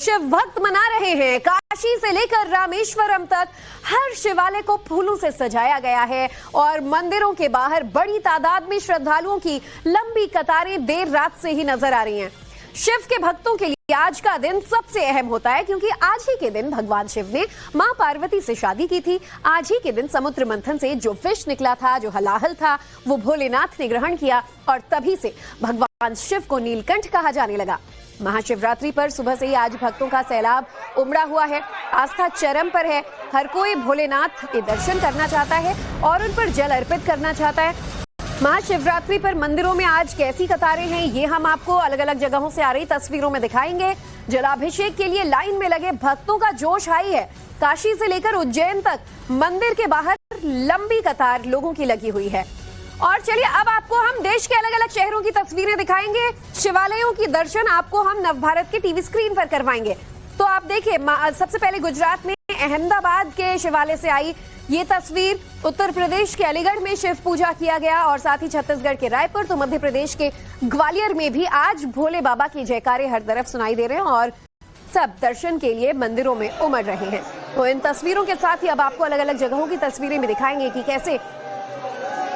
शिव भक्त मना रहे हैं। काशी से लेकर रामेश्वरम तक हर शिवालय को फूलों से सजाया गया है और मंदिरों के बाहर बड़ी तादाद में श्रद्धालुओं की लंबी कतारें देर रात से ही नजर आ रही हैं। शिव के भक्तों के लिए आज का दिन सबसे अहम होता है क्योंकि आज ही के दिन भगवान शिव ने मां पार्वती से शादी की थी। आज ही के दिन समुद्र मंथन से जो विष निकला था, जो हलाहल था, वो भोलेनाथ ने ग्रहण किया और तभी से भगवान शिव को नीलकंठ कहा जाने लगा। महाशिवरात्रि पर सुबह से ही आज भक्तों का सैलाब उमड़ा हुआ है। आस्था चरम पर है। हर कोई भोलेनाथ के दर्शन करना चाहता है और उन पर जल अर्पित करना चाहता है। महाशिवरात्रि पर मंदिरों में आज कैसी कतारें हैं, ये हम आपको अलग अलग जगहों से आ रही तस्वीरों में दिखाएंगे। जलाभिषेक के लिए लाइन में लगे भक्तों का जोश हाई है। काशी से लेकर उज्जैन तक मंदिर के बाहर लंबी कतार लोगों की लगी हुई है। और चलिए अब आपको हम देश के अलग अलग शहरों की तस्वीरें दिखाएंगे। शिवालयों की दर्शन आपको हम नवभारत के टीवी स्क्रीन पर करवाएंगे। तो आप देखिए, सबसे पहले गुजरात में अहमदाबाद के शिवालय से आई ये तस्वीर। उत्तर प्रदेश के अलीगढ़ में शिव पूजा किया गया और साथ ही छत्तीसगढ़ के रायपुर तो मध्य प्रदेश के ग्वालियर में भी आज भोले बाबा की जयकारे हर तरफ सुनाई दे रहे हैं और सब दर्शन के लिए मंदिरों में उमड़ रहे हैं। तो इन तस्वीरों के साथ ही अब आपको अलग अलग जगहों की तस्वीरें भी दिखाएंगे कि कैसे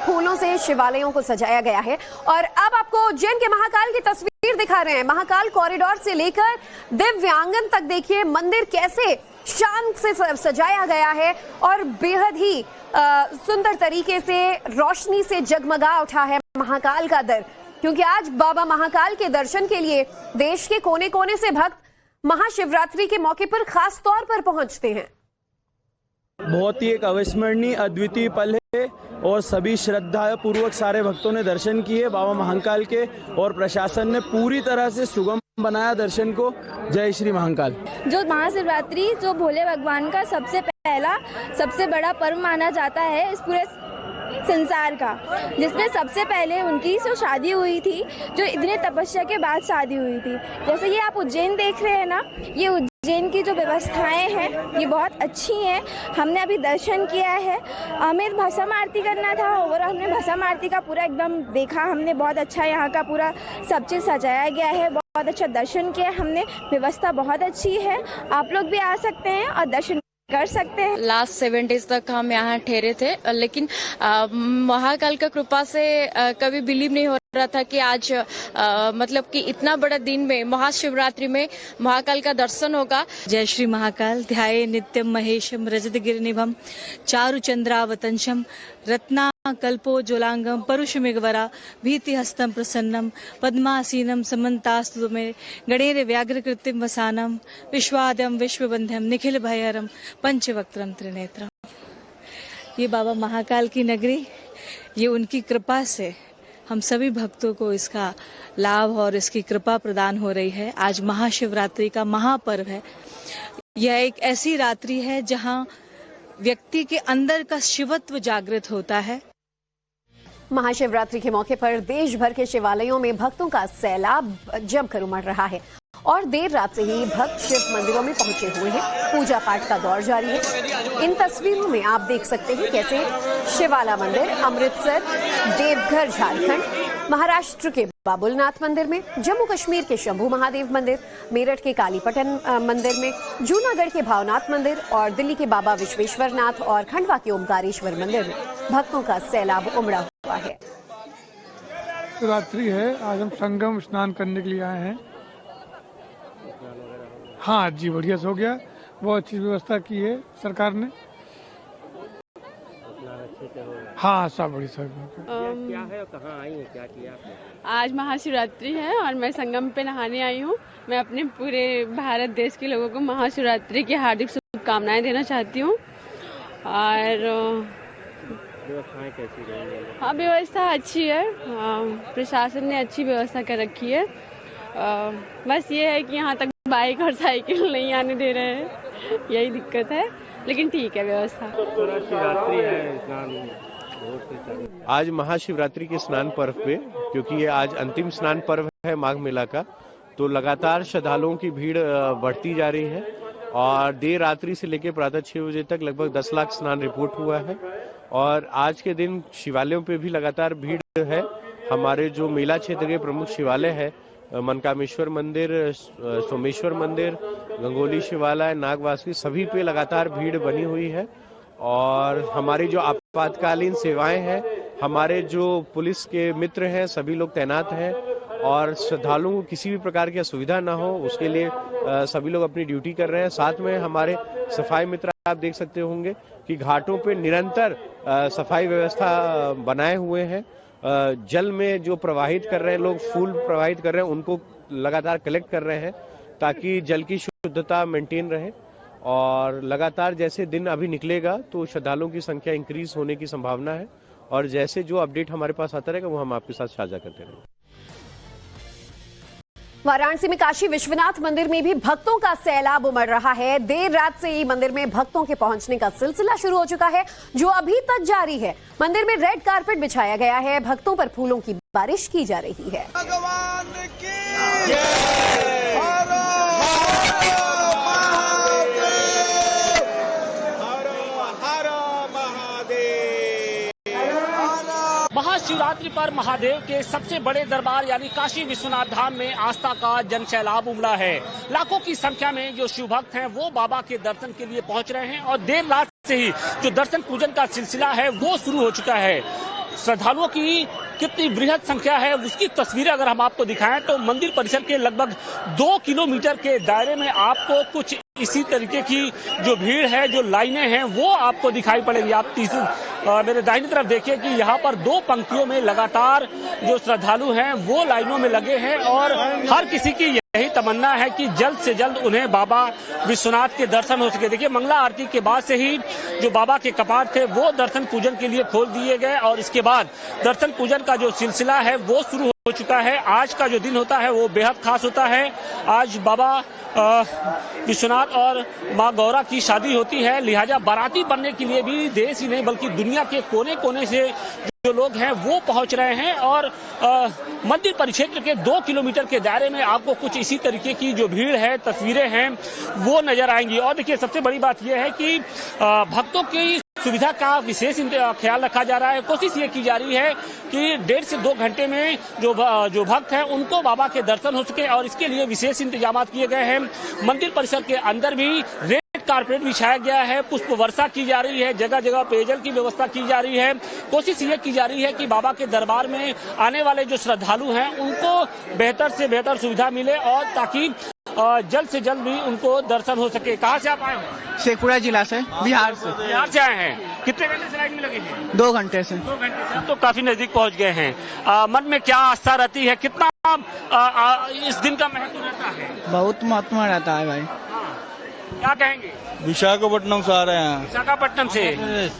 फूलों से शिवालयों को सजाया गया है। और अब आपको उज्जैन के महाकाल की तस्वीर दिखा रहे हैं। महाकाल कॉरिडोर से लेकर दिव्यांगन तक देखिए मंदिर कैसे शान से सजाया गया है और बेहद ही सुंदर तरीके से रोशनी से जगमगा उठा है महाकाल का दर, क्योंकि आज बाबा महाकाल के दर्शन के लिए देश के कोने कोने से भक्त महाशिवरात्रि के मौके पर खास तौर पर पहुंचते हैं। बहुत ही एक अविस्मरणीय अद्वितीय पल है और सभी श्रद्धा पूर्वक सारे भक्तों ने दर्शन किए बाबा महाकाल के और प्रशासन ने पूरी तरह से सुगम बनाया दर्शन को। जय श्री महाकाल। जो महाशिवरात्रि जो भोले भगवान का सबसे बड़ा पर्व माना जाता है इस पूरे संसार का, जिसमें सबसे पहले उनकी जो शादी हुई थी, जो इतने तपस्या के बाद शादी हुई थी। जैसे ये आप उज्जैन देख रहे हैं ना, ये उज्जैन की जो व्यवस्थाएं हैं ये बहुत अच्छी हैं। हमने अभी दर्शन किया है। हमें भस्म आरती करना था और हमने भस्म आरती का पूरा एकदम देखा। हमने बहुत अच्छा यहाँ का पूरा सब चीज़ सजाया गया है। बहुत अच्छा दर्शन किया हमने। व्यवस्था बहुत अच्छी है। आप लोग भी आ सकते हैं और दर्शन कर सकते हैं। लास्ट 7 डेज तक हम यहाँ ठहरे थे, लेकिन महाकाल का कृपा से कभी बिलीव नहीं हो रहा था कि आज मतलब कि इतना बड़ा दिन में महाशिवरात्रि में महाकाल का दर्शन होगा। जय श्री महाकाल। ध्याये नित्यम महेशम रजत गिरिनिभम चारु चंद्रावतंशम रत्ना कल्पो ज्वलांगम परुषमेघवरा भीति हस्तम प्रसन्नम पद्मासीनम समन्तास्तु मे गणेर व्याघ्र कृत्रिम वसानम विश्वाद्यम विश्वबंध्यम निखिल भयहरम पंचवक्त्रम त्रिनेत्रम। ये बाबा महाकाल की नगरी, ये उनकी कृपा से हम सभी भक्तों को इसका लाभ और इसकी कृपा प्रदान हो रही है। आज महाशिवरात्रि का महापर्व है। यह एक ऐसी रात्रि है जहां व्यक्ति के अंदर का शिवत्व जागृत होता है। महाशिवरात्रि के मौके पर देश भर के शिवालयों में भक्तों का सैलाब जमकर उमड़ रहा है और देर रात से ही भक्त शिव मंदिरों में पहुंचे हुए हैं। पूजा पाठ का दौर जारी है। इन तस्वीरों में आप देख सकते हैं कैसे शिवाला मंदिर, अमृतसर, देवघर झारखंड, महाराष्ट्र के बाबुलनाथ मंदिर में, जम्मू कश्मीर के शंभू महादेव मंदिर, मेरठ के कालीपटन मंदिर में, जूनागढ़ के भावनाथ मंदिर और दिल्ली के बाबा विश्वेश्वरनाथ और खंडवा के ओमकारेश्वर मंदिर में भक्तों का सैलाब उमड़ा हुआ है। शिवरात्रि है, आज हम संगम स्नान करने के लिए आए हैं। हाँ जी, बढ़िया से हो गया। बहुत अच्छी व्यवस्था की है सरकार ने। हाँ, सब बड़ी सब। क्या है और कहाँ आई हैं, क्या किया आपने? आज महाशिवरात्रि है और मैं संगम पे नहाने आई हूँ। मैं अपने पूरे भारत देश के लोगों को महाशिवरात्रि की हार्दिक शुभकामनाएं देना चाहती हूँ। और व्यवस्थाएं कैसी रहेंगी? हाँ, व्यवस्था अच्छी है। प्रशासन ने अच्छी व्यवस्था कर रखी है। बस ये है कि यहाँ तक बाइक और साइकिल नहीं आने दे रहे हैं, यही दिक्कत है, लेकिन ठीक है व्यवस्था। शिवरात्रि है, आज महाशिवरात्रि के स्नान पर्व पे, क्योंकि ये आज अंतिम स्नान पर्व है माघ मेला का, तो लगातार श्रद्धालुओं की भीड़ बढ़ती जा रही है और देर रात्रि से लेकर प्रातः 6 बजे तक लगभग 10 लाख स्नान रिपोर्ट हुआ है। और आज के दिन शिवालयों पे भी लगातार भीड़ है। हमारे जो मेला क्षेत्र के प्रमुख शिवालय है मनकामेश्वर मंदिर, सोमेश्वर मंदिर, गंगोली शिवालय, नागवासुकी, सभी पे लगातार भीड़ बनी हुई है। और हमारी जो आपातकालीन सेवाएं हैं, हमारे जो पुलिस के मित्र हैं, सभी लोग तैनात हैं और श्रद्धालुओं को किसी भी प्रकार की असुविधा ना हो उसके लिए सभी लोग अपनी ड्यूटी कर रहे हैं। साथ में हमारे सफाई मित्र आप देख सकते होंगे कि घाटों पे निरंतर सफाई व्यवस्था बनाए हुए हैं। जल में जो प्रवाहित कर रहे हैं लोग, फूल प्रवाहित कर रहे हैं, उनको लगातार कलेक्ट कर रहे हैं ताकि जल की शुद्धता मेंटेन रहे। और लगातार जैसे दिन अभी निकलेगा तो श्रद्धालुओं की संख्या इंक्रीज होने की संभावना है और जैसे जो अपडेट हमारे पास आता रहेगा वो हम आपके साथ साझा करते रहेंगे। वाराणसी में काशी विश्वनाथ मंदिर में भी भक्तों का सैलाब उमड़ रहा है। देर रात से ही मंदिर में भक्तों के पहुंचने का सिलसिला शुरू हो चुका है, जो अभी तक जारी है। मंदिर में रेड कारपेट बिछाया गया है, भक्तों पर फूलों की बारिश की जा रही है। भगवान की महाशिवरात्रि पर महादेव के सबसे बड़े दरबार यानी काशी विश्वनाथ धाम में आस्था का जन सैलाब उमड़ा है। लाखों की संख्या में जो शिव भक्त हैं वो बाबा के दर्शन के लिए पहुंच रहे हैं और देर रात से ही जो दर्शन पूजन का सिलसिला है वो शुरू हो चुका है। श्रद्धालुओं की कितनी बृहद संख्या है उसकी तस्वीरें अगर हम आपको दिखाएं तो मंदिर परिसर के लगभग 2 किलोमीटर के दायरे में आपको कुछ इसी तरीके की जो भीड़ है, जो लाइनें हैं वो आपको दिखाई पड़ेगी। आप मेरे दाहिनी तरफ देखिए कि यहाँ पर 2 पंक्तियों में लगातार जो श्रद्धालु हैं वो लाइनों में लगे हैं और हर किसी की यही तमन्ना है कि जल्द से जल्द उन्हें बाबा विश्वनाथ के दर्शन हो सके। देखिए, मंगला आरती के बाद से ही जो बाबा के कपाट थे वो दर्शन पूजन के लिए खोल दिए गए और इसके बाद दर्शन पूजन का जो सिलसिला है वो शुरू हो चुका है। आज का जो दिन होता है वो बेहद खास होता है। आज बाबा विश्वनाथ और माँ गौरा की शादी होती है, लिहाजा बाराती बनने के लिए भी देश ही नहीं बल्कि दुनिया के कोने कोने से जो लोग हैं वो पहुंच रहे हैं और मंदिर परिक्षेत्र के 2 किलोमीटर के दायरे में आपको कुछ इसी तरीके की जो भीड़ है, तस्वीरें हैं वो नजर आएंगी। और देखिए, सबसे बड़ी बात यह है कि भक्तों की सुविधा का विशेष ख्याल रखा जा रहा है। कोशिश ये की जा रही है कि 1.5 से 2 घंटे में जो भक्त हैं उनको बाबा के दर्शन हो सके और इसके लिए विशेष इंतजाम किए गए हैं। मंदिर परिसर के अंदर भी रेड कारपेट बिछाया गया है, पुष्प वर्षा की जा रही है, जगह जगह पेयजल की व्यवस्था की जा रही है। कोशिश ये की जा रही है कि बाबा के दरबार में आने वाले जो श्रद्धालु हैं उनको बेहतर से बेहतर सुविधा मिले और ताकि जल्द से जल्द भी उनको दर्शन हो सके। कहाँ से आप आए हो? शेखपुरा जिला से, बिहार से। बिहार से आए हैं। कितने घंटे से लाइन में लगे हैं? 2 घंटे से। 2 घंटे से तो काफी नजदीक पहुंच गए हैं। मन में क्या आस्था रहती है, कितना इस दिन का महत्व रहता है? बहुत महत्व रहता है भाई। क्या कहेंगे? विशाखापट्टनम से आ रहे हैं। विशाखापट्टनम से।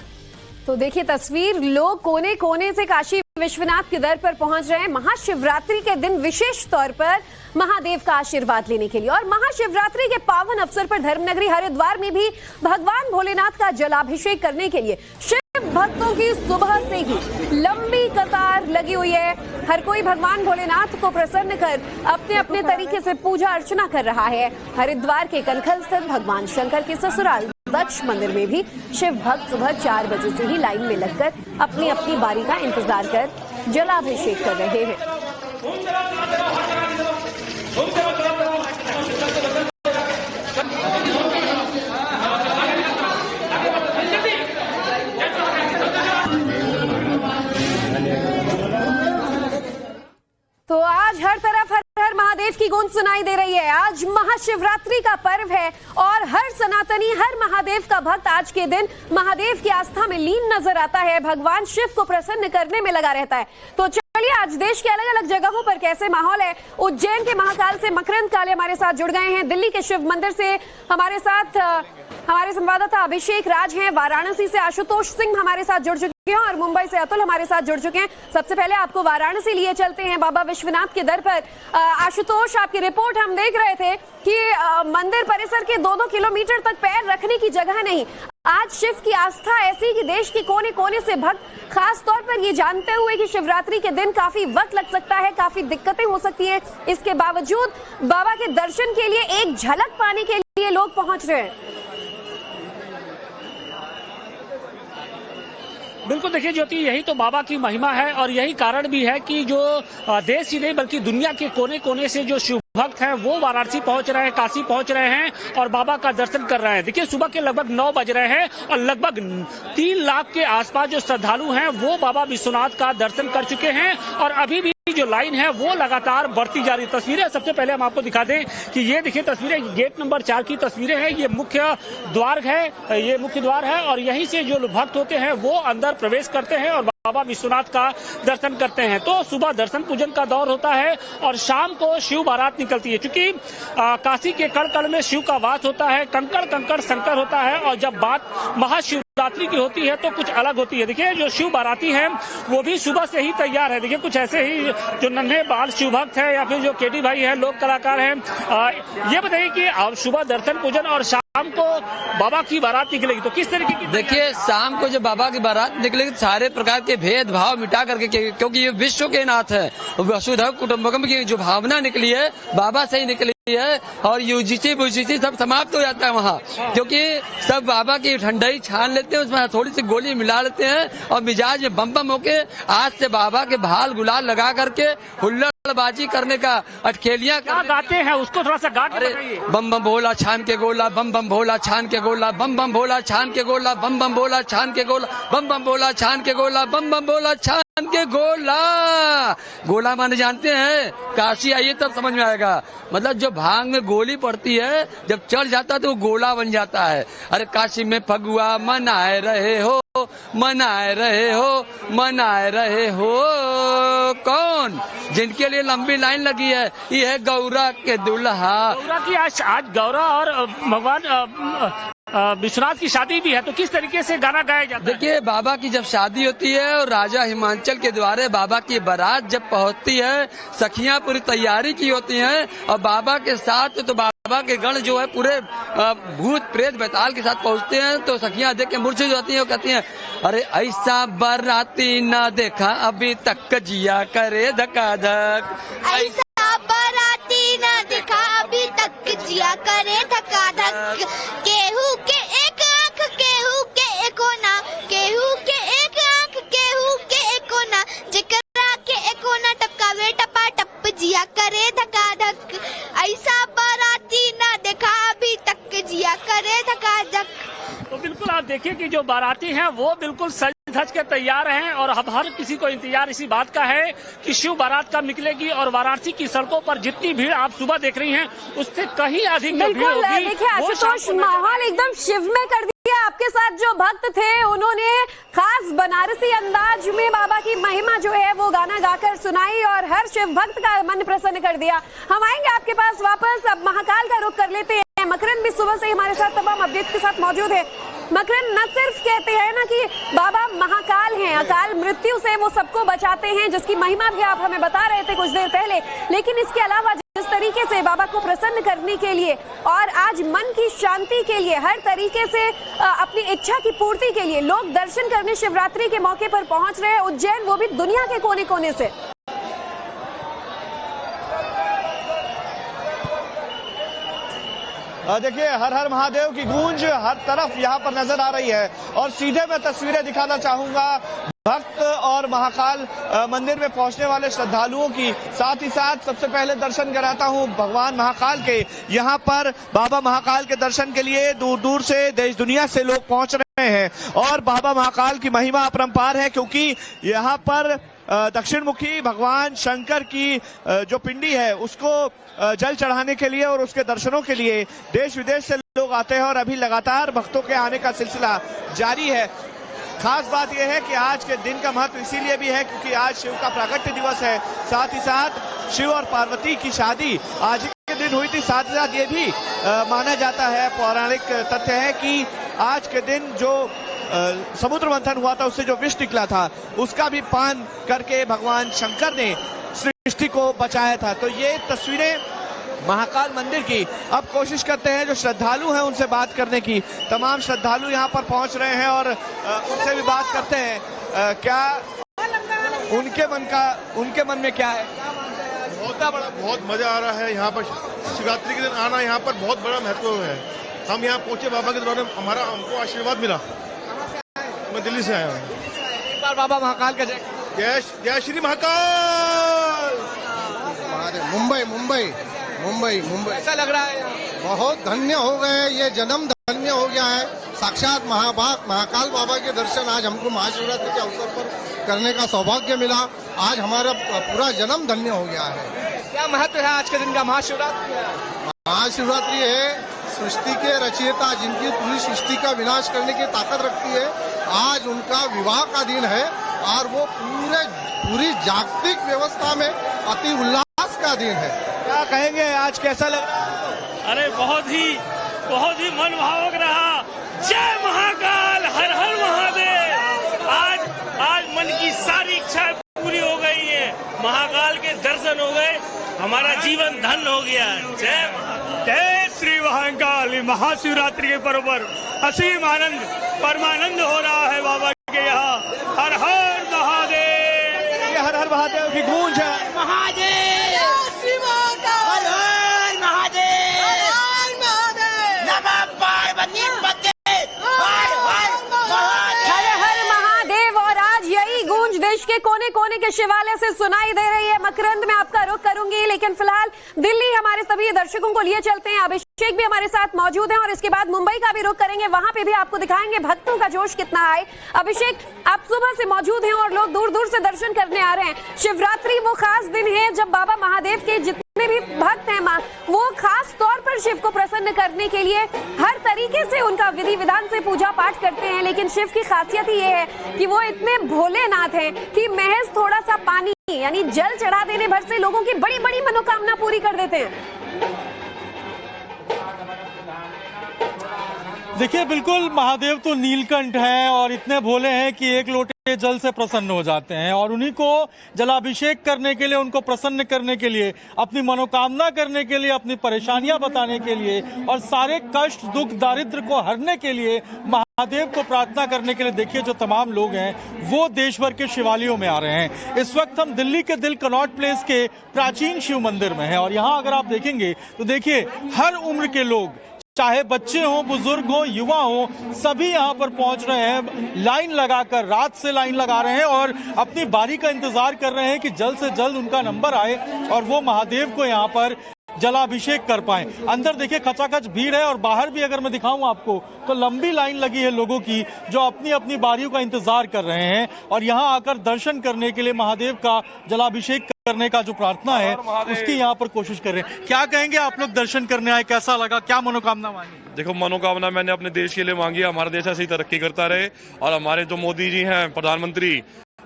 तो देखिए तस्वीर, लोग कोने कोने से काशी विश्वनाथ के दर पर पहुंच रहे हैं महाशिवरात्रि के दिन विशेष तौर पर महादेव का आशीर्वाद लेने के लिए। और महाशिवरात्रि के पावन अवसर पर धर्मनगरी हरिद्वार में भी भगवान भोलेनाथ का जलाभिषेक करने के लिए शिव भक्तों की सुबह से ही लंबी कतार लगी हुई है। हर कोई भगवान भोलेनाथ को प्रसन्न कर अपने अपने तरीके से पूजा अर्चना कर रहा है। हरिद्वार के कनखल स्थित भगवान शंकर के ससुराल दक्ष मंदिर में भी शिव भक्त सुबह 4 बजे से ही लाइन में लगकर अपनी अपनी बारी का इंतजार कर जलाभिषेक कर रहे हैं। तो आज हर तरफ हर हर महादेव की गूंज सुनाई दे रही है। आज महाशिवरात्रि का पर्व है और हर सनातनी, हर महादेव का भक्त आज के दिन महादेव की आस्था में लीन नजर आता है, भगवान शिव को प्रसन्न करने में लगा रहता है। तो चलिए आज देश के अलग अलग जगहों पर कैसे माहौल है। उज्जैन के महाकाल से मकरंद काले हमारे साथ जुड़ गए हैं। दिल्ली के शिव मंदिर से हमारे साथ हमारे संवाददाता अभिषेक राज हैं। वाराणसी से आशुतोष सिंह हमारे साथ जुड़ चुके हैं और मुंबई से अतुल हमारे साथ जुड़ चुके हैं। सबसे पहले आपको वाराणसी लिए चलते हैं, बाबा विश्वनाथ के दर पर। आशुतोष, आपकी रिपोर्ट हम देख रहे थे कि मंदिर परिसर के 2-2 किलोमीटर तक पैर रखने की जगह नहीं। आज शिव की आस्था ऐसी कि देश के कोने कोने से भक्त खास तौर पर ये जानते हुए कि शिवरात्रि के दिन काफी वक्त लग सकता है, काफी दिक्कतें हो सकती है, इसके बावजूद बाबा के दर्शन के लिए एक झलक पाने के लिए लोग पहुंच रहे हैं। बिल्कुल, देखिए ज्योति, यही तो बाबा की महिमा है और यही कारण भी है कि जो देश ही नहीं बल्कि दुनिया के कोने कोने से जो शिव भक्त हैं वो वाराणसी पहुंच रहे हैं, काशी पहुंच रहे हैं और बाबा का दर्शन कर रहे हैं। देखिए सुबह के लगभग 9 बज रहे हैं और लगभग 3 लाख के आसपास जो श्रद्धालु हैं वो बाबा विश्वनाथ का दर्शन कर चुके हैं और अभी भी जो लाइन है वो लगातार बढ़ती जा रही तस्वीरें। सबसे पहले हम आपको दिखा दें कि ये देखिए तस्वीरें गेट नंबर 4 की तस्वीरें हैं। ये मुख्य द्वार है, ये मुख्य द्वार है और यहीं से जो भक्त होते हैं वो अंदर प्रवेश करते हैं और बाबा विश्वनाथ का दर्शन करते हैं। तो सुबह दर्शन पूजन का दौर होता है और शाम को शिव बारात निकलती है। क्योंकि काशी के कण कण में शिव का वास होता है, कंकड़ कंकड़ शंकर होता है और जब बात महाशिवरात्रि की होती है तो कुछ अलग होती है। देखिए जो शिव बाराती है वो भी सुबह से ही तैयार है। देखिए कुछ ऐसे ही जो नन्हे बाल शिव भक्त है या फिर जो केडी भाई है, लोक कलाकार हैं, ये बताइए कि अब सुबह दर्शन पूजन और शाम को बाबा की बारात निकलेगी तो किस तरीके की? देखिए शाम को जब बाबा की बारात निकलेगी सारे प्रकार के भेदभाव मिटा करके, क्योंकि ये विश्व के नाथ है, वसुधैव कुटुंबकम की जो भावना निकली है बाबा से ही निकली है और यूजीसी सब समाप्त हो जाता है वहाँ, क्योंकि सब बाबा की ठंडाई छान लेते हैं, उसमें थोड़ी सी गोली मिला लेते हैं और मिजाज में बम बम होके आज से बाबा के भाल गुलाल लगा करके हुल्लड़बाजी करने का अटखेलियां गाते हैं उसको थोड़ा सा गा के बताइए। बम बम भोला छान के गोला, बम बम भोला छान के गोला, बम बम भोला छान के गोला, बम बम भोला छान के गोला, बम बम भोला छान के गोला, बम बम भोला छान के गोला। गोला माने जानते हैं, काशी आइए तब समझ में आएगा। मतलब जो भांग में गोली पड़ती है जब चढ़ जाता है तो वो गोला बन जाता है। अरे काशी में फगुआ मनाए रहे हो, मनाए रहे हो, मनाए रहे हो कौन? जिनके लिए लंबी लाइन लगी है, ये है गौरा के दुल्हा। गौरा की आज गौरा और भगवान विश्वनाथ की शादी भी है तो किस तरीके से गाना गाया जाता है? देखिए बाबा की जब शादी होती है और राजा हिमांचल के द्वारे बाबा की बारात जब पहुंचती है, सखियां पूरी तैयारी की होती हैं और बाबा के साथ तो बाबा के गण जो है पूरे भूत प्रेत बैताल के साथ पहुंचते हैं तो सखियां देख के मूर्छित हो जाती हैं और कहती हैं अरे ऐसा बाराती ना देखा अभी तक, जिया करे धक्का धक। ऐसा बाराती ना देखा अभी तक, जिया करे धक्का धक। केहू के एक आँख, केहू के एको ना, केहू के एक आँख, केहू के एको ना, जिकरा के एको ना टपकावे टपा टप, जिया करे धक्का धक। ऐसा बाराती ना देखा अभी तक, जिया करे धक्का धक। तो बिल्कुल आप देखिए कि जो बाराती हैं वो बिल्कुल सज धज के तैयार हैं और अब हर किसी को इंतजार इसी बात का है कि शिव बारात कब निकलेगी और वाराणसी की सड़कों पर जितनी भीड़ आप सुबह देख रही हैं उससे कहीं अधिक भीड़ होगी। देखिए आशुतोष, माहौल एकदम शिव में कर दिया। आपके साथ जो भक्त थे उन्होंने खास बनारसी अंदाज में बाबा की महिमा जो है वो गाना गाकर सुनाई और हर शिव भक्त का मन प्रसन्न कर दिया। हम आएंगे आपके पास वापस, अब महाकाल का रुख कर लेते हैं। मकरन भी सुबह से हमारे साथ तमाम अपडेट के साथ मौजूद है। मकरन, न सिर्फ कहते हैं ना कि बाबा महाकाल हैं, अकाल मृत्यु से वो सबको बचाते हैं, जिसकी महिमा भी आप हमें बता रहे थे कुछ देर पहले, लेकिन इसके अलावा जिस तरीके से बाबा को प्रसन्न करने के लिए और आज मन की शांति के लिए, हर तरीके से अपनी इच्छा की पूर्ति के लिए लोग दर्शन करने शिवरात्रि के मौके पर पहुंच रहे हैं उज्जैन, वो भी दुनिया के कोने कोने से। देखिए हर हर महादेव की गूंज हर तरफ यहाँ पर नजर आ रही है और सीधे मैं तस्वीरें दिखाना चाहूंगा भक्त और महाकाल मंदिर में पहुंचने वाले श्रद्धालुओं की। साथ ही साथ सबसे पहले दर्शन कराता हूं भगवान महाकाल के। यहाँ पर बाबा महाकाल के दर्शन के लिए दूर दूर से देश दुनिया से लोग पहुंच रहे हैं और बाबा महाकाल की महिमा अपरंपार है, क्योंकि यहाँ पर दक्षिण मुखी भगवान शंकर की जो पिंडी है उसको जल चढ़ाने के लिए और उसके दर्शनों के लिए देश विदेश से लोग आते हैं और अभी लगातार भक्तों के आने का सिलसिला जारी है। खास बात यह है कि आज के दिन का महत्व इसीलिए भी है क्योंकि आज शिव का प्राकट्य दिवस है, साथ ही साथ शिव और पार्वती की शादी आज के दिन हुई थी। साथ ही साथ ये भी माना जाता है, पौराणिक तथ्य है कि आज के दिन जो समुद्र मंथन हुआ था उससे जो विष निकला था उसका भी पान करके भगवान शंकर ने सृष्टि को बचाया था। तो ये तस्वीरें महाकाल मंदिर की। अब कोशिश करते हैं जो श्रद्धालु हैं उनसे बात करने की। तमाम श्रद्धालु यहाँ पर पहुँच रहे हैं और उनसे भी बात करते हैं क्या उनके मन में क्या है। बहुत मजा आ रहा है यहाँ पर शिवरात्रि के दिन आना, यहाँ पर बहुत बड़ा महत्व है। हम यहाँ पहुंचे बाबा के द्वारा हमको आशीर्वाद मिला। मैं दिल्ली से आया हूँ। बार बाबा महाकाल का जय। जय जय श्री महाकाल। मुंबई मुंबई मुंबई मुंबई ऐसा लग रहा है बहुत धन्य हो गए, ये जन्म धन्य हो गया है। साक्षात महाकाल बाबा के दर्शन आज हमको महाशिवरात्रि के अवसर पर करने का सौभाग्य मिला। आज हमारा पूरा जन्म धन्य हो गया है। क्या महत्व है आज के दिन का? महाशिवरात्रि महाशिवरात्रि है सृष्टि के रचयिता, जिनकी पूरी सृष्टि का विनाश करने की ताकत रखती है। आज उनका विवाह का दिन है और वो पूरी जागतिक व्यवस्था में अति उल्लास का दिन है। क्या कहेंगे, आज कैसा लग रहा है? अरे बहुत ही मनभावक रहा। जय महाकाल, हर हर महादेव। आज मन की सारी इच्छाएं पूरी हो गई है, महाकाल के दर्शन हो गए, हमारा जीवन धन्य हो गया। जय श्री महाकाल। महाशिवरात्रि के पर्व पर असीम आनंद परमानंद हो रहा है बाबा के यहाँ। हर हर महादेव। ये हर हर महादेव की गूंज है। महादेव देश के कोने कोने के शिवालय से सुनाई दे रही है। मकरंद में आपका रुख करूंगी, लेकिन फिलहाल दिल्ली हमारे सभी दर्शकों को लिए चलते हैं। अभिषेक भी हमारे साथ मौजूद हैं और इसके बाद मुंबई का भी रुख करेंगे, वहां पे भी आपको दिखाएंगे भक्तों का जोश कितना है। अभिषेक, आप सुबह से मौजूद हैं और लोग दूर दूर से दर्शन करने आ रहे हैं। शिवरात्रि वो खास दिन है जब बाबा महादेव के जितने भी भक्त हैं माँ, वो खास तौर पर शिव को प्रसन्न करने के लिए हर तरीके से उनका विधि विधान से पूजा पाठ करते हैं। लेकिन शिव की खासियत ही ये है कि वो इतने भोलेनाथ हैं कि महज थोड़ा सा पानी यानी जल चढ़ा देने भर से लोगों की बड़ी बड़ी मनोकामना पूरी कर देते हैं। देखिए, बिल्कुल महादेव तो नीलकंठ हैं और इतने भोले हैं कि एक लोटे जल से प्रसन्न हो जाते हैं और उन्हीं को जलाभिषेक करने के लिए, उनको प्रसन्न करने के लिए, अपनी मनोकामना करने के लिए, अपनी परेशानियां बताने के लिए और सारे कष्ट दुख दारिद्र को हरने के लिए महादेव को प्रार्थना करने के लिए देखिए जो तमाम लोग हैं वो देश भर के शिवालयों में आ रहे हैं। इस वक्त हम दिल्ली के दिल कनॉट प्लेस के प्राचीन शिव मंदिर में हैं और यहाँ अगर आप देखेंगे तो देखिए हर उम्र के लोग, चाहे बच्चे हों, बुजुर्ग हों, युवा हों, सभी यहाँ पर पहुंच रहे हैं। लाइन लगाकर रात से लाइन लगा रहे हैं और अपनी बारी का इंतजार कर रहे हैं कि जल्द से जल्द उनका नंबर आए और वो महादेव को यहाँ पर जलाभिषेक कर पाएं। अंदर देखिए खचाखच भीड़ है और बाहर भी अगर मैं दिखाऊं आपको तो लंबी लाइन लगी है लोगों की जो अपनी अपनी बारियों का इंतजार कर रहे हैं और यहाँ आकर दर्शन करने के लिए महादेव का जलाभिषेक करने का जो प्रार्थना है उसकी यहाँ पर कोशिश कर रहे हैं। क्या कहेंगे आप लोग दर्शन करने आए, कैसा लगा, क्या मनोकामना मांगी? देखो, मनोकामना मैंने अपने देश के लिए मांगी है, हमारा देश ऐसे ही तरक्की करता रहे और हमारे जो मोदी जी हैं प्रधानमंत्री,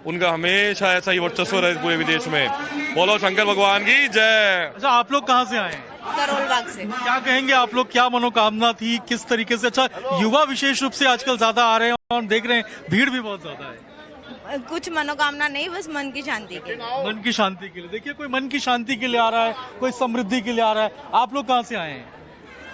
उनका हमेशा ऐसा ही वर्चस्व रहे पूरे विदेश में। बोलो शंकर भगवान की जय। अच्छा, आप लोग कहाँ से आए हैं? करोल बाग से। क्या कहेंगे आप लोग, क्या मनोकामना थी, किस तरीके से? अच्छा, युवा विशेष रूप से आजकल ज्यादा आ रहे हैं और देख रहे हैं भीड़ भी बहुत ज्यादा है। कुछ मनोकामना नहीं, बस मन की शांति के लिए। मन की शांति के लिए। देखिए, कोई मन की शांति के लिए आ रहा है, कोई समृद्धि के लिए आ रहा है। आप लोग कहाँ से आए हैं?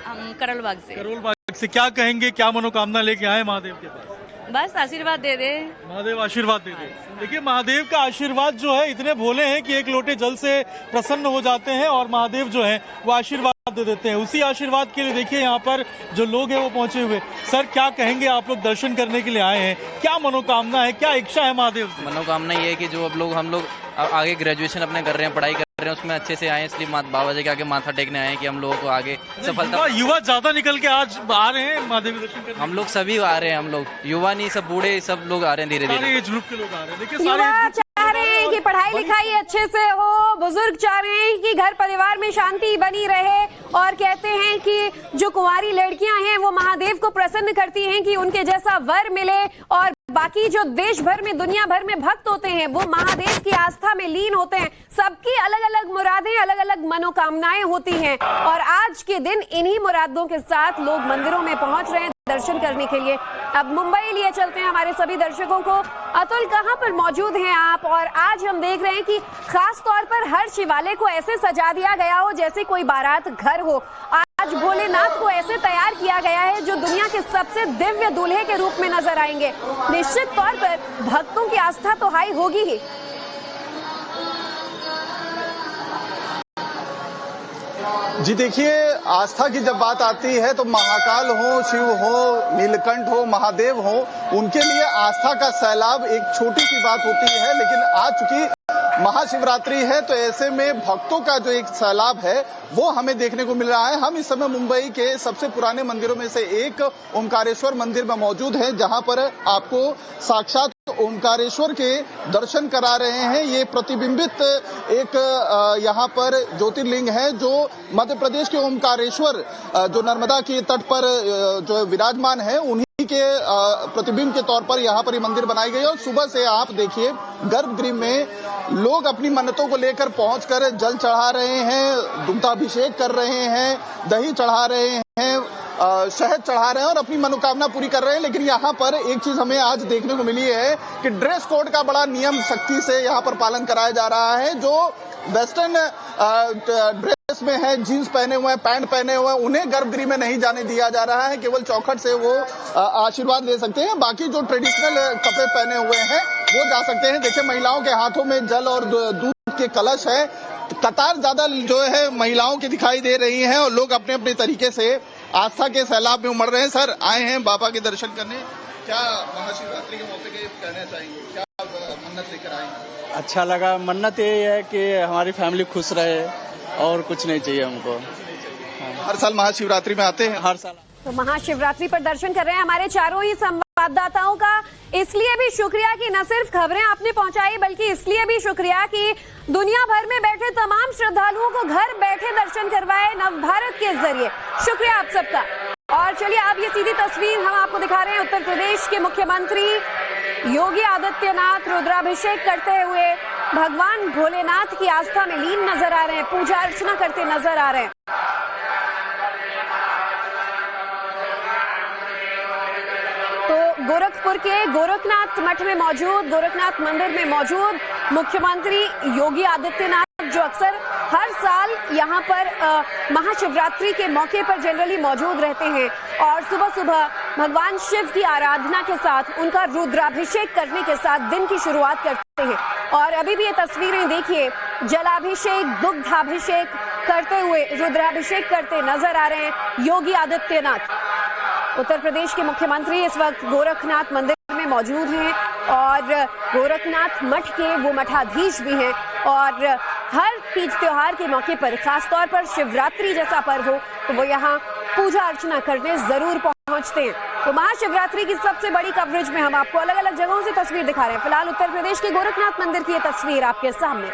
हम करोल बाग से। करोल बाग से। क्या कहेंगे, क्या मनोकामना लेके आए महादेव के पास? बस आशीर्वाद दे दे, महादेव आशीर्वाद दे दे। देखिए, महादेव का आशीर्वाद जो है इतने भोले हैं कि एक लोटे जल से प्रसन्न हो जाते हैं और महादेव जो है वो आशीर्वाद दे देते हैं। उसी आशीर्वाद के लिए देखिए यहाँ पर जो लोग हैं वो पहुंचे हुए। सर, क्या कहेंगे, आप लोग दर्शन करने के लिए आए हैं, क्या मनोकामना है, क्या इच्छा है महादेव से? मनोकामना ये है कि जो हम लोग आगे ग्रेजुएशन अपने कर रहे हैं, पढ़ाई कर रहे हैं, उसमें अच्छे से आए, इसलिए बाबा जी के आगे माथा टेकने आए हैं कि हम लोगों को आगे सफलता। युवा ज्यादा निकल के आज आ रहे हैं महादेव दर्शन करने? हम लोग सभी आ रहे हैं, हम लोग युवा नहीं, सब बूढ़े सब लोग आ रहे हैं, धीरे धीरे एज ग्रुप के लोग आ रहे हैं। देखिए, चाह रहे हैं कि पढ़ाई लिखाई अच्छे से हो, बुजुर्ग चाह रहे हैं कि घर परिवार में शांति बनी रहे और कहते हैं कि जो कुंवारी लड़कियां हैं वो महादेव को प्रसन्न करती हैं कि उनके जैसा वर मिले और बाकी जो देश भर में, दुनिया भर में भक्त होते हैं वो महादेव की आस्था में लीन होते हैं। सबकी अलग अलग मुरादें, अलग अलग मनोकामनाएं होती हैं और आज के दिन इन्हीं मुरादों के साथ लोग मंदिरों में पहुंच रहे हैं दर्शन करने के लिए। अब मुंबई लिए चलते हैं हमारे सभी दर्शकों को। अतुल, कहां पर मौजूद हैं आप? और आज हम देख रहे हैं कि खास तौर पर हर शिवालय को ऐसे सजा दिया गया हो जैसे कोई बारात घर हो। आज भोलेनाथ को ऐसे तैयार किया गया है जो दुनिया के सबसे दिव्य दूल्हे के रूप में नजर आएंगे। निश्चित तौर पर भक्तों की आस्था तो हाई होगी ही। जी देखिए, आस्था की जब बात आती है तो महाकाल हो, शिव हो, नीलकंठ हो, महादेव हो, उनके लिए आस्था का सैलाब एक छोटी सी बात होती है, लेकिन आज चूंकि महाशिवरात्रि है तो ऐसे में भक्तों का जो एक सैलाब है वो हमें देखने को मिल रहा है। हम इस समय मुंबई के सबसे पुराने मंदिरों में से एक ओमकारेश्वर मंदिर में मौजूद हैं, जहां पर आपको साक्षात ओमकारेश्वर के दर्शन करा रहे हैं। ये प्रतिबिंबित एक यहाँ पर ज्योतिर्लिंग है जो मध्य प्रदेश के ओमकारेश्वर जो नर्मदा के तट पर जो विराजमान है उन्हीं के प्रतिबिंब के तौर पर यहाँ पर ये मंदिर बनाई गई है। और सुबह से आप देखिए गर्भगृह में लोग अपनी मन्नतों को लेकर पहुंचकर जल चढ़ा रहे हैं, दुग्धाभिषेक कर रहे हैं, दही चढ़ा रहे हैं, शहद चढ़ा रहे हैं और अपनी मनोकामना पूरी कर रहे हैं। लेकिन यहाँ पर एक चीज हमें आज देखने को मिली है कि ड्रेस कोड का बड़ा नियम सख्ती से यहाँ पर पालन कराया जा रहा है। जो वेस्टर्न ड्रेस में है, जीन्स पहने हुए हैं, पैंट पहने हुए हैं, उन्हें गर्भगृह में नहीं जाने दिया जा रहा है। केवल चौखट से वो आशीर्वाद ले सकते हैं। बाकी जो ट्रेडिशनल कपड़े पहने हुए हैं वो जा सकते हैं। देखिए, महिलाओं के हाथों में जल और दूध के कलश है। कतार ज्यादा जो है महिलाओं की दिखाई दे रही है और लोग अपने अपने तरीके से आस्था के सैलाब में उमड़ रहे हैं। सर, आए हैं बाबा के दर्शन करने, क्या महाशिवरात्रि के मौके पे कहना चाहेंगे, क्या मन्नत लेकर आए हैं? अच्छा लगा। मन्नत यही है कि हमारी फैमिली खुश रहे और कुछ नहीं चाहिए हमको। हर साल महाशिवरात्रि में आते हैं? हर साल। तो महाशिवरात्रि पर दर्शन कर रहे हैं हमारे चारों ही संवाददाताओं का इसलिए भी शुक्रिया कि न सिर्फ खबरें आपने पहुंचाई बल्कि इसलिए भी शुक्रिया कि दुनिया भर में बैठे तमाम श्रद्धालुओं को घर बैठे दर्शन करवाए नवभारत के जरिए। शुक्रिया आप सबका। और चलिए अब ये सीधी तस्वीर हम आपको दिखा रहे हैं। उत्तर प्रदेश के मुख्यमंत्री योगी आदित्यनाथ रुद्राभिषेक करते हुए भगवान भोलेनाथ की आस्था में लीन नजर आ रहे हैं, पूजा अर्चना करते नजर आ रहे हैं। तो गोरखपुर के गोरखनाथ मठ में मौजूद, गोरखनाथ मंदिर में मौजूद मुख्यमंत्री योगी आदित्यनाथ जो अक्सर हर साल यहाँ पर महाशिवरात्रि के मौके पर जनरली मौजूद रहते हैं और सुबह सुबह भगवान शिव की आराधना के साथ उनका रुद्राभिषेक करने के साथ दिन की शुरुआत करते हैं। और अभी भी ये तस्वीरें देखिए, जलाभिषेक, दुग्धाभिषेक करते हुए रुद्राभिषेक करते नजर आ रहे हैं योगी आदित्यनाथ। उत्तर प्रदेश के मुख्यमंत्री इस वक्त गोरखनाथ मंदिर में मौजूद हैं और गोरखनाथ मठ के वो मठाधीश भी हैं और हर तीज त्योहार के मौके पर, खासतौर पर शिवरात्रि जैसा पर्व हो तो वो यहाँ पूजा अर्चना करने जरूर पहुंचते हैं। तो महाशिवरात्रि की सबसे बड़ी कवरेज में हम आपको अलग अलग जगहों से तस्वीर दिखा रहे हैं। फिलहाल उत्तर प्रदेश के गोरखनाथ मंदिर की ये तस्वीर आपके सामने।